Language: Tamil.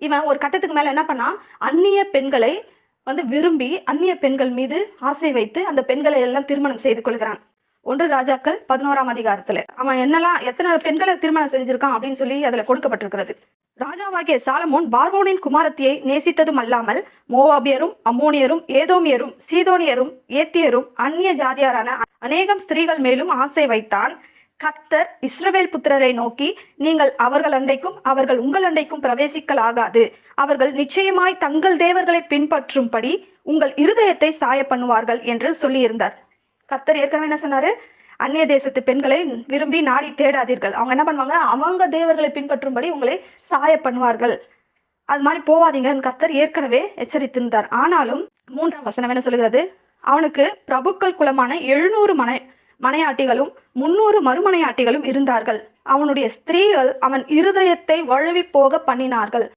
இவன் ஒரு கட்டத்துக்கு மேல என்ன பண்ணா, அந்நிய பெண்களை விரும்பி அந்நிய பெண்கள் மீது ஆசை வைத்து அந்த பெண்களை எல்லாம் திருமணம் செய்து கொள்கிறான். 1 ராஜாக்கள் 11ஆம் அதிகாரத்துல அவன் எத்தனை பெண்களை திருமணம் செஞ்சிருக்கான் அப்படின்னு சொல்லி அதுல கொடுக்கப்பட்டிருக்கிறது. ராஜாவாகிய சாலமோன் பார்வோனின் குமாரத்தியை நேசித்ததும் அல்லாமல் மோவாபியரும், அம்மோனியரும், ஏதோமியரும், சீதோனியரும், ஏத்தியரும், அந்நிய ஜாதியாரான அநேகம் ஸ்திரீகள் மேலும் ஆசை வைத்தான். கர்த்தர் இஸ்ரவேல் புத்திரரை நோக்கி, நீங்கள் அவர்கள் அண்டைக்கும் அவர்கள் உங்கள் அண்டைக்கும் பிரவேசிக்கலாகாது. அவர்கள் நிச்சயமாய் தங்கள் தேவர்களை பின்பற்றும்படி உங்கள் இருதயத்தை சாய பண்ணுவார்கள் என்று சொல்லியிருந்தார். கர்த்தர் ஏற்கனவே என்ன சொன்னாரு? அந்நிய தேசத்து பெண்களை விரும்பி நாடி தேடாதீர்கள். அவங்க என்ன பண்ணுவாங்க? அவங்க தேவர்களை பின்பற்றும்படி உங்களை சாய பண்ணுவார்கள். அது மாதிரி போவாதீங்கன்னு கர்த்தர் ஏற்கனவே எச்சரித்திருந்தார். ஆனாலும் 3ஆம் வசனம் என்ன சொல்கிறது? அவனுக்கு பிரபுக்கள் குலமான 700 மனையாட்டிகளும் 300 மறுமனையாட்டிகளும் இருந்தார்கள். அவனுடைய ஸ்திரீகள் அவன் இருதயத்தை வழுவி போக பண்ணினார்கள்.